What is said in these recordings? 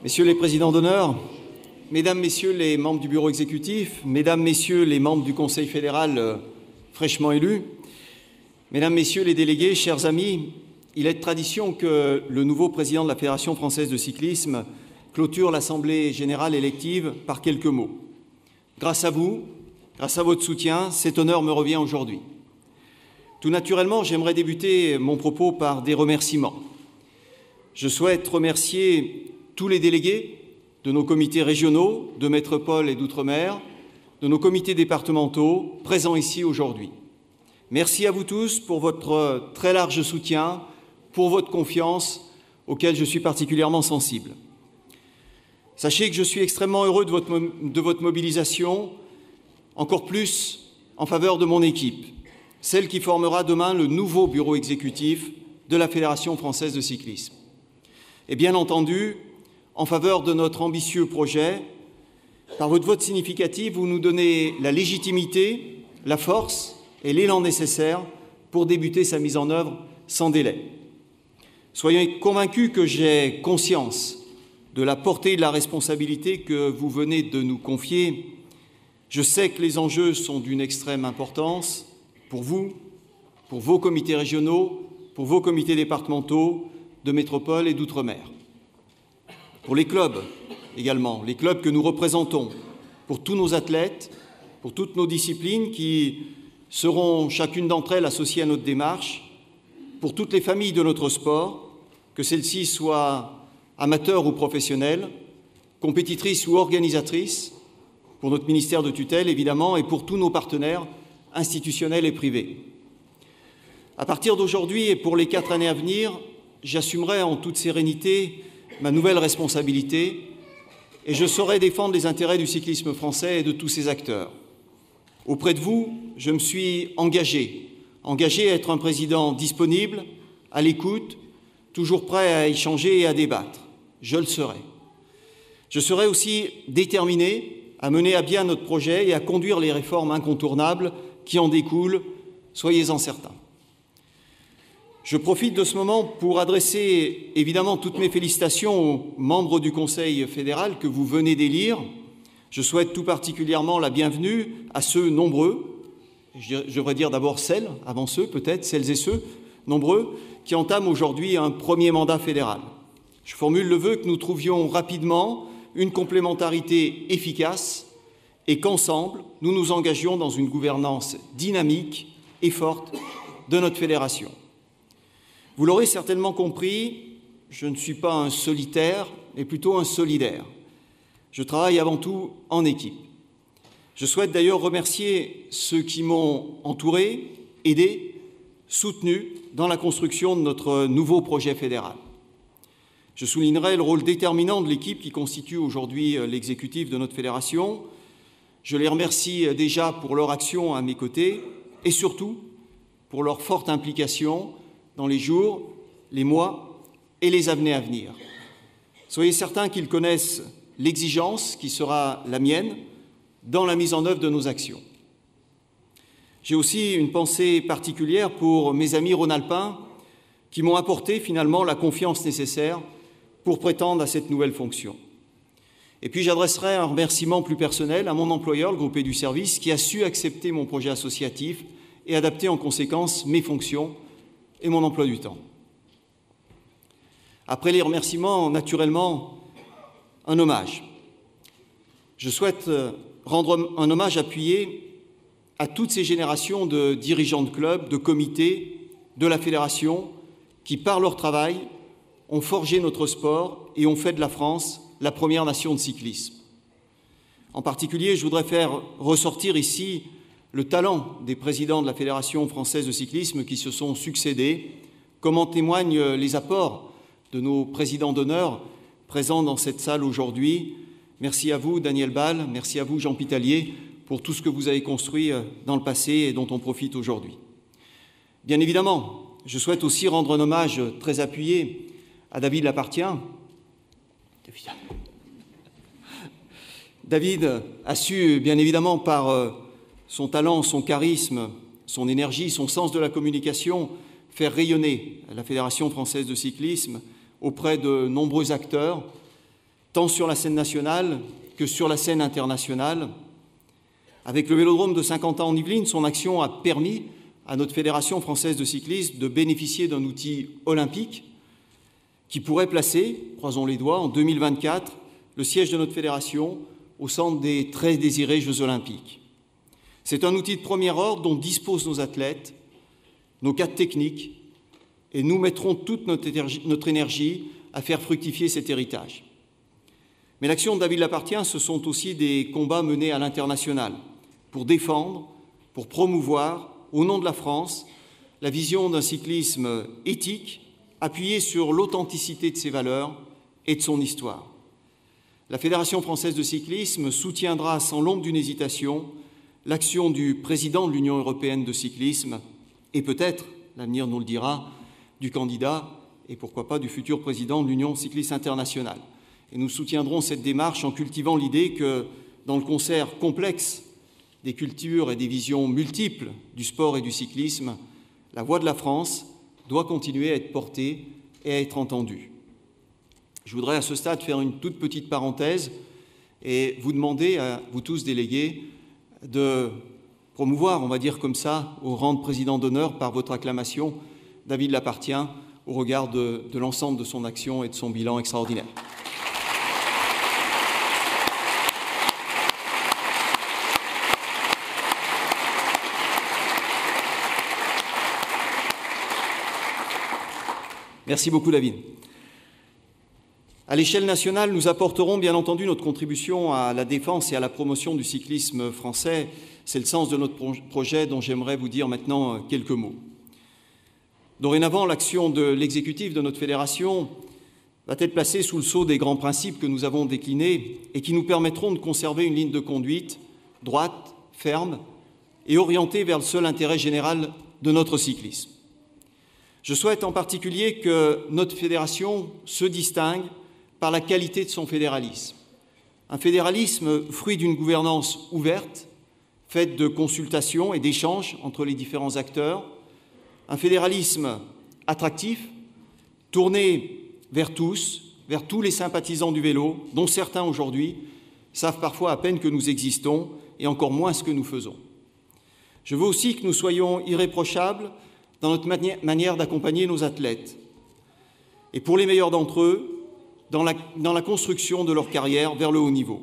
Messieurs les présidents d'honneur, Mesdames, Messieurs les membres du bureau exécutif, Mesdames, Messieurs les membres du Conseil fédéral fraîchement élus, Mesdames, Messieurs les délégués, chers amis, il est de tradition que le nouveau président de la Fédération française de cyclisme clôture l'Assemblée générale élective par quelques mots. Grâce à vous, grâce à votre soutien, cet honneur me revient aujourd'hui. Tout naturellement, j'aimerais débuter mon propos par des remerciements. Je souhaite remercier tous les délégués de nos comités régionaux, de métropole et d'outre-mer, de nos comités départementaux présents ici aujourd'hui. Merci à vous tous pour votre très large soutien, pour votre confiance, auquel je suis particulièrement sensible. Sachez que je suis extrêmement heureux de votre mobilisation, encore plus en faveur de mon équipe, celle qui formera demain le nouveau bureau exécutif de la Fédération française de cyclisme. Et bien entendu, en faveur de notre ambitieux projet, par votre vote significatif, vous nous donnez la légitimité, la force et l'élan nécessaires pour débuter sa mise en œuvre sans délai. Soyez convaincus que j'ai conscience de la portée de la responsabilité que vous venez de nous confier. Je sais que les enjeux sont d'une extrême importance pour vous, pour vos comités régionaux, pour vos comités départementaux, de métropole et d'outre-mer. Pour les clubs également, les clubs que nous représentons, pour tous nos athlètes, pour toutes nos disciplines qui seront chacune d'entre elles associées à notre démarche, pour toutes les familles de notre sport, que celles-ci soient amateurs ou professionnelles, compétitrices ou organisatrices, pour notre ministère de tutelle évidemment et pour tous nos partenaires institutionnels et privés. À partir d'aujourd'hui et pour les 4 années à venir, j'assumerai en toute sérénité ma nouvelle responsabilité et je saurai défendre les intérêts du cyclisme français et de tous ses acteurs. Auprès de vous, je me suis engagé à être un président disponible, à l'écoute, toujours prêt à échanger et à débattre. Je le serai. Je serai aussi déterminé à mener à bien notre projet et à conduire les réformes incontournables qui en découlent, soyez-en certains. Je profite de ce moment pour adresser évidemment toutes mes félicitations aux membres du Conseil fédéral que vous venez d'élire. Je souhaite tout particulièrement la bienvenue à ceux nombreux, je devrais dire d'abord celles, avant ceux peut-être, celles et ceux nombreux, qui entament aujourd'hui un premier mandat fédéral. Je formule le vœu que nous trouvions rapidement une complémentarité efficace et qu'ensemble, nous nous engagions dans une gouvernance dynamique et forte de notre fédération. Vous l'aurez certainement compris, je ne suis pas un solitaire, mais plutôt un solidaire. Je travaille avant tout en équipe. Je souhaite d'ailleurs remercier ceux qui m'ont entouré, aidé, soutenu dans la construction de notre nouveau projet fédéral. Je soulignerai le rôle déterminant de l'équipe qui constitue aujourd'hui l'exécutif de notre fédération. Je les remercie déjà pour leur action à mes côtés et surtout pour leur forte implication dans les jours, les mois et les années à venir. Soyez certains qu'ils connaissent l'exigence qui sera la mienne dans la mise en œuvre de nos actions. J'ai aussi une pensée particulière pour mes amis rhône-alpins qui m'ont apporté finalement la confiance nécessaire pour prétendre à cette nouvelle fonction. Et puis j'adresserai un remerciement plus personnel à mon employeur, le groupe Éduservice, qui a su accepter mon projet associatif et adapter en conséquence mes fonctions et mon emploi du temps. Après les remerciements, naturellement, un hommage. Je souhaite rendre un hommage appuyé à toutes ces générations de dirigeants de clubs, de comités, de la fédération, qui, par leur travail, ont forgé notre sport et ont fait de la France la première nation de cyclisme. En particulier, je voudrais faire ressortir ici le talent des présidents de la Fédération française de cyclisme qui se sont succédés, comme en témoignent les apports de nos présidents d'honneur présents dans cette salle aujourd'hui. Merci à vous, Daniel Ball, merci à vous, Jean Pitalier, pour tout ce que vous avez construit dans le passé et dont on profite aujourd'hui. Bien évidemment, je souhaite aussi rendre un hommage très appuyé à David Lappartient. David a su, bien évidemment, par son talent, son charisme, son énergie, son sens de la communication, faire rayonner la Fédération française de cyclisme auprès de nombreux acteurs, tant sur la scène nationale que sur la scène internationale. Avec le Vélodrome de Saint-Quentin en Yvelines, son action a permis à notre Fédération française de cyclisme de bénéficier d'un outil olympique qui pourrait placer, croisons les doigts, en 2024, le siège de notre fédération au centre des très désirés Jeux olympiques. C'est un outil de premier ordre dont disposent nos athlètes, nos cadres techniques, et nous mettrons toute notre énergie à faire fructifier cet héritage. Mais l'action de David Lappartient, ce sont aussi des combats menés à l'international pour défendre, pour promouvoir, au nom de la France, la vision d'un cyclisme éthique appuyé sur l'authenticité de ses valeurs et de son histoire. La Fédération française de cyclisme soutiendra sans l'ombre d'une hésitation l'action du président de l'Union européenne de cyclisme et peut-être, l'avenir nous le dira, du candidat et pourquoi pas du futur président de l'Union cycliste internationale. Et nous soutiendrons cette démarche en cultivant l'idée que, dans le concert complexe des cultures et des visions multiples du sport et du cyclisme, la voix de la France doit continuer à être portée et à être entendue. Je voudrais à ce stade faire une toute petite parenthèse et vous demander, à vous tous délégués, de promouvoir, on va dire comme ça, au rang de président d'honneur par votre acclamation, David Lappartient, au regard de l'ensemble de son action et de son bilan extraordinaire. Merci beaucoup, David. À l'échelle nationale, nous apporterons bien entendu notre contribution à la défense et à la promotion du cyclisme français. C'est le sens de notre projet dont j'aimerais vous dire maintenant quelques mots. Dorénavant, l'action de l'exécutif de notre fédération va être placée sous le sceau des grands principes que nous avons déclinés et qui nous permettront de conserver une ligne de conduite droite, ferme et orientée vers le seul intérêt général de notre cyclisme. Je souhaite en particulier que notre fédération se distingue par la qualité de son fédéralisme. Un fédéralisme fruit d'une gouvernance ouverte, faite de consultations et d'échanges entre les différents acteurs, un fédéralisme attractif, tourné vers tous les sympathisants du vélo, dont certains aujourd'hui savent parfois à peine que nous existons et encore moins ce que nous faisons. Je veux aussi que nous soyons irréprochables dans notre manière d'accompagner nos athlètes et pour les meilleurs d'entre eux, dans la construction de leur carrière vers le haut niveau.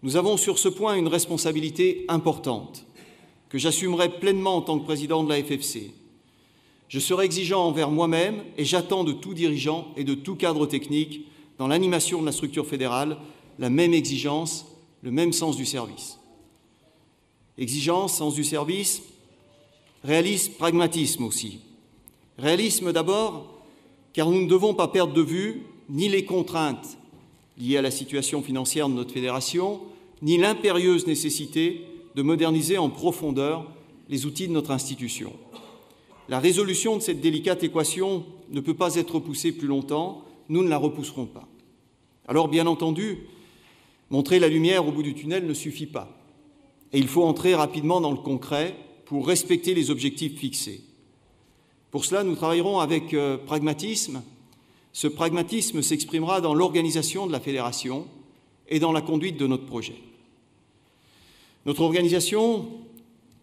Nous avons sur ce point une responsabilité importante que j'assumerai pleinement en tant que président de la FFC. Je serai exigeant envers moi-même et j'attends de tout dirigeant et de tout cadre technique dans l'animation de la structure fédérale la même exigence, le même sens du service. Exigence, sens du service, réalisme, pragmatisme aussi. Réalisme d'abord, car nous ne devons pas perdre de vue ni les contraintes liées à la situation financière de notre fédération, ni l'impérieuse nécessité de moderniser en profondeur les outils de notre institution. La résolution de cette délicate équation ne peut pas être repoussée plus longtemps, nous ne la repousserons pas. Alors, bien entendu, montrer la lumière au bout du tunnel ne suffit pas, et il faut entrer rapidement dans le concret pour respecter les objectifs fixés. Pour cela, nous travaillerons avec pragmatisme. Ce pragmatisme s'exprimera dans l'organisation de la fédération et dans la conduite de notre projet. Notre organisation,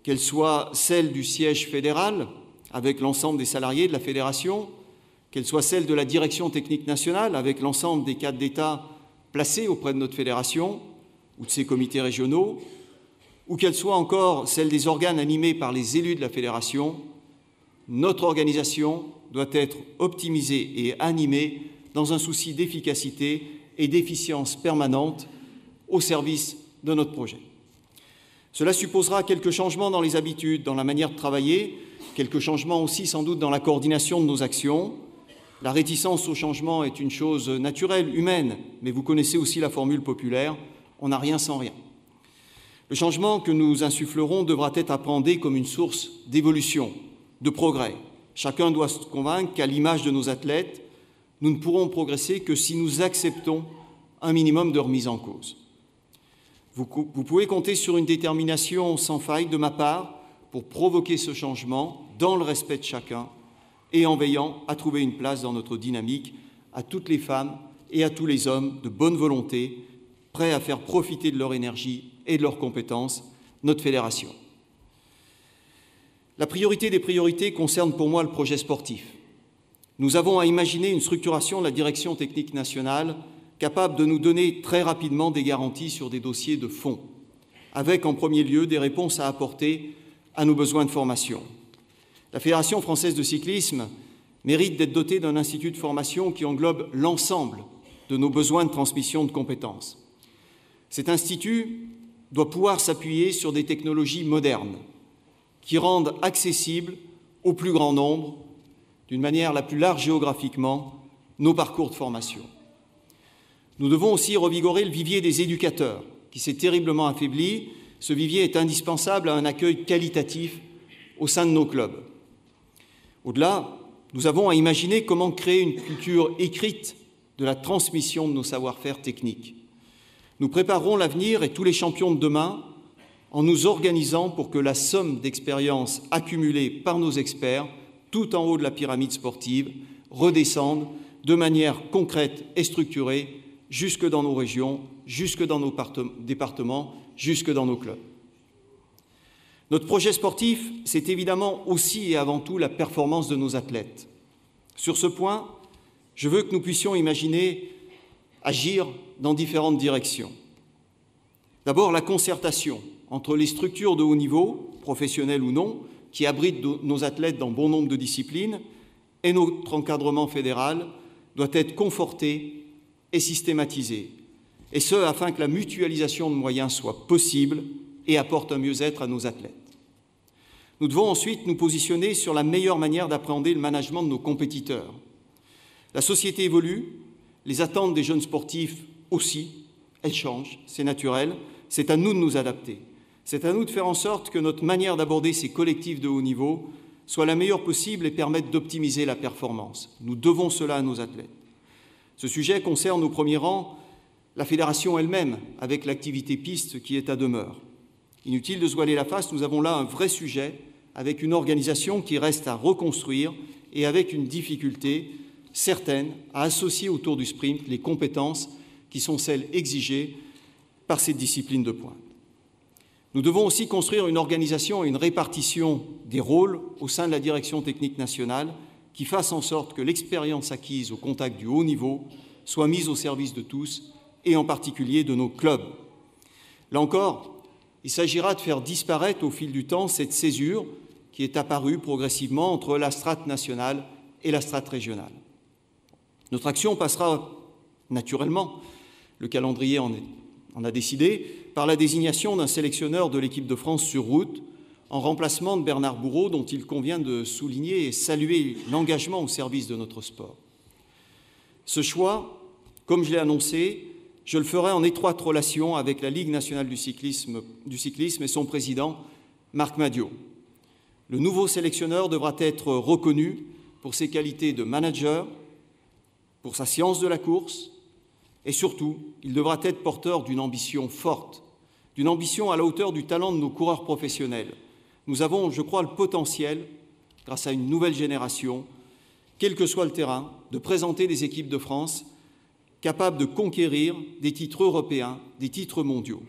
qu'elle soit celle du siège fédéral, avec l'ensemble des salariés de la fédération, qu'elle soit celle de la direction technique nationale, avec l'ensemble des cadres d'État placés auprès de notre fédération ou de ses comités régionaux, ou qu'elle soit encore celle des organes animés par les élus de la fédération, notre organisation doit être optimisée et animée dans un souci d'efficacité et d'efficience permanente au service de notre projet. Cela supposera quelques changements dans les habitudes, dans la manière de travailler, quelques changements aussi sans doute dans la coordination de nos actions. La réticence au changement est une chose naturelle, humaine, mais vous connaissez aussi la formule populaire « on n'a rien sans rien ». Le changement que nous insufflerons devra être appréhendé comme une source d'évolution, de progrès. Chacun doit se convaincre qu'à l'image de nos athlètes, nous ne pourrons progresser que si nous acceptons un minimum de remise en cause. Vous pouvez compter sur une détermination sans faille de ma part pour provoquer ce changement dans le respect de chacun et en veillant à trouver une place dans notre dynamique à toutes les femmes et à tous les hommes de bonne volonté, prêts à faire profiter de leur énergie et de leurs compétences notre fédération. La priorité des priorités concerne pour moi le projet sportif. Nous avons à imaginer une structuration de la direction technique nationale capable de nous donner très rapidement des garanties sur des dossiers de fond, avec en premier lieu des réponses à apporter à nos besoins de formation. La Fédération française de cyclisme mérite d'être dotée d'un institut de formation qui englobe l'ensemble de nos besoins de transmission de compétences. Cet institut doit pouvoir s'appuyer sur des technologies modernes qui rendent accessibles au plus grand nombre, d'une manière la plus large géographiquement, nos parcours de formation. Nous devons aussi revigorer le vivier des éducateurs, qui s'est terriblement affaibli. Ce vivier est indispensable à un accueil qualitatif au sein de nos clubs. Au-delà, nous avons à imaginer comment créer une culture écrite de la transmission de nos savoir-faire techniques. Nous préparerons l'avenir et tous les champions de demain en nous organisant pour que la somme d'expériences accumulées par nos experts, tout en haut de la pyramide sportive, redescende de manière concrète et structurée jusque dans nos régions, jusque dans nos départements, jusque dans nos clubs. Notre projet sportif, c'est évidemment aussi et avant tout la performance de nos athlètes. Sur ce point, je veux que nous puissions imaginer agir dans différentes directions. D'abord, la concertation entre les structures de haut niveau, professionnelles ou non, qui abritent nos athlètes dans bon nombre de disciplines, et notre encadrement fédéral doit être conforté et systématisé, et ce, afin que la mutualisation de moyens soit possible et apporte un mieux-être à nos athlètes. Nous devons ensuite nous positionner sur la meilleure manière d'appréhender le management de nos compétiteurs. La société évolue, les attentes des jeunes sportifs aussi, elles changent, c'est naturel, c'est à nous de nous adapter. C'est à nous de faire en sorte que notre manière d'aborder ces collectifs de haut niveau soit la meilleure possible et permette d'optimiser la performance. Nous devons cela à nos athlètes. Ce sujet concerne au premier rang la fédération elle-même, avec l'activité piste qui est à demeure. Inutile de se voiler la face, nous avons là un vrai sujet avec une organisation qui reste à reconstruire et avec une difficulté certaine à associer autour du sprint les compétences qui sont celles exigées par cette discipline de pointe. Nous devons aussi construire une organisation et une répartition des rôles au sein de la direction technique nationale qui fasse en sorte que l'expérience acquise au contact du haut niveau soit mise au service de tous et en particulier de nos clubs. Là encore, il s'agira de faire disparaître au fil du temps cette césure qui est apparue progressivement entre la strate nationale et la strate régionale. Notre action passera naturellement, le calendrier en a décidé, par la désignation d'un sélectionneur de l'équipe de France sur route, en remplacement de Bernard Bourreau, dont il convient de souligner et saluer l'engagement au service de notre sport. Ce choix, comme je l'ai annoncé, je le ferai en étroite relation avec la Ligue nationale du cyclisme et son président, Marc Madiot. Le nouveau sélectionneur devra être reconnu pour ses qualités de manager, pour sa science de la course, et surtout, il devra être porteur d'une ambition forte, d'une ambition à la hauteur du talent de nos coureurs professionnels. Nous avons, je crois, le potentiel, grâce à une nouvelle génération, quel que soit le terrain, de présenter des équipes de France capables de conquérir des titres européens, des titres mondiaux.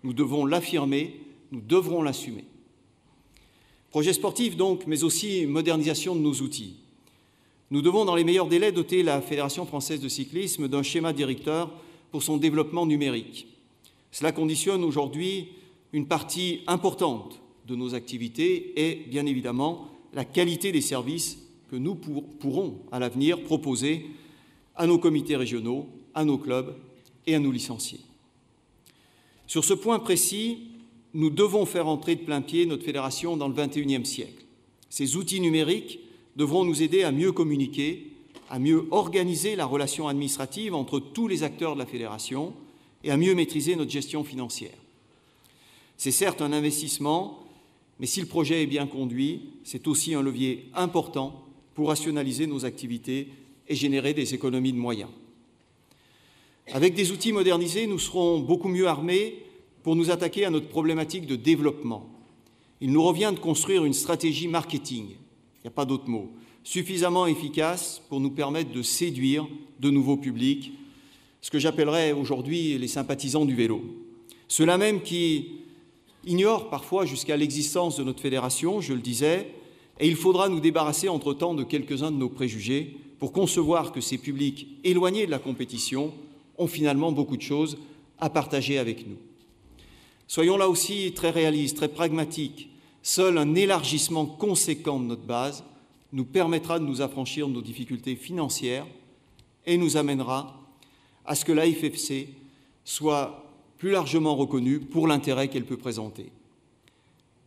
Nous devons l'affirmer, nous devrons l'assumer. Projet sportif donc, mais aussi modernisation de nos outils. Nous devons, dans les meilleurs délais, doter la Fédération française de cyclisme d'un schéma directeur pour son développement numérique. Cela conditionne aujourd'hui une partie importante de nos activités et, bien évidemment, la qualité des services que nous pourrons, à l'avenir, proposer à nos comités régionaux, à nos clubs et à nos licenciés. Sur ce point précis, nous devons faire entrer de plein pied notre fédération dans le XXIe siècle. Ces outils numériques devront nous aider à mieux communiquer, à mieux organiser la relation administrative entre tous les acteurs de la fédération et à mieux maîtriser notre gestion financière. C'est certes un investissement, mais si le projet est bien conduit, c'est aussi un levier important pour rationaliser nos activités et générer des économies de moyens. Avec des outils modernisés, nous serons beaucoup mieux armés pour nous attaquer à notre problématique de développement. Il nous revient de construire une stratégie marketing, il n'y a pas d'autre mot, suffisamment efficace pour nous permettre de séduire de nouveaux publics ce que j'appellerais aujourd'hui les sympathisants du vélo. Ceux-là même qui ignorent parfois jusqu'à l'existence de notre fédération, je le disais, et il faudra nous débarrasser entre-temps de quelques-uns de nos préjugés pour concevoir que ces publics éloignés de la compétition ont finalement beaucoup de choses à partager avec nous. Soyons là aussi très réalistes, très pragmatiques. Seul un élargissement conséquent de notre base nous permettra de nous affranchir de nos difficultés financières et nous amènera à ce que la FFC soit plus largement reconnue pour l'intérêt qu'elle peut présenter.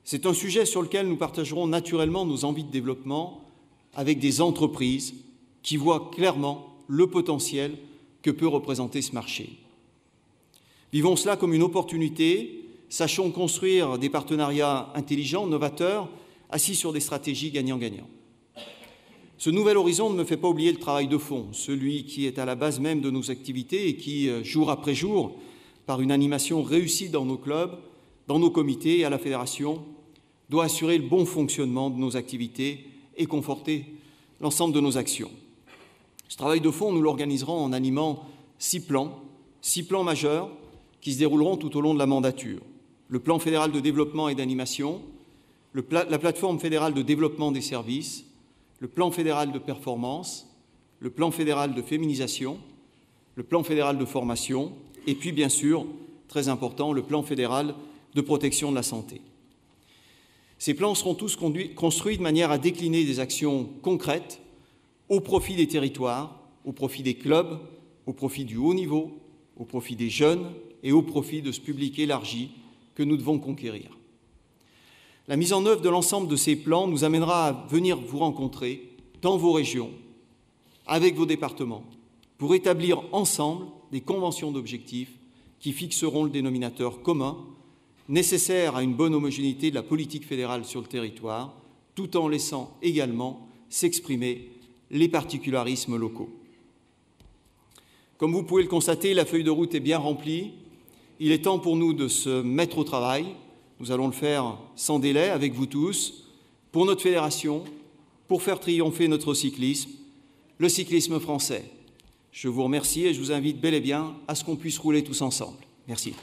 C'est un sujet sur lequel nous partagerons naturellement nos envies de développement avec des entreprises qui voient clairement le potentiel que peut représenter ce marché. Vivons cela comme une opportunité, sachons construire des partenariats intelligents, novateurs, assis sur des stratégies gagnant-gagnant. Ce nouvel horizon ne me fait pas oublier le travail de fond, celui qui est à la base même de nos activités et qui, jour après jour, par une animation réussie dans nos clubs, dans nos comités et à la fédération, doit assurer le bon fonctionnement de nos activités et conforter l'ensemble de nos actions. Ce travail de fond, nous l'organiserons en animant 6 plans majeurs qui se dérouleront tout au long de la mandature. Le plan fédéral de développement et d'animation, la plateforme fédérale de développement des services, le plan fédéral de performance, le plan fédéral de féminisation, le plan fédéral de formation et puis, bien sûr, très important, le plan fédéral de protection de la santé. Ces plans seront tous construits de manière à décliner des actions concrètes au profit des territoires, au profit des clubs, au profit du haut niveau, au profit des jeunes et au profit de ce public élargi que nous devons conquérir. La mise en œuvre de l'ensemble de ces plans nous amènera à venir vous rencontrer dans vos régions, avec vos départements, pour établir ensemble des conventions d'objectifs qui fixeront le dénominateur commun nécessaire à une bonne homogénéité de la politique fédérale sur le territoire, tout en laissant également s'exprimer les particularismes locaux. Comme vous pouvez le constater, la feuille de route est bien remplie. Il est temps pour nous de se mettre au travail. Nous allons le faire sans délai avec vous tous, pour notre fédération, pour faire triompher notre cyclisme, le cyclisme français. Je vous remercie et je vous invite bel et bien à ce qu'on puisse rouler tous ensemble. Merci.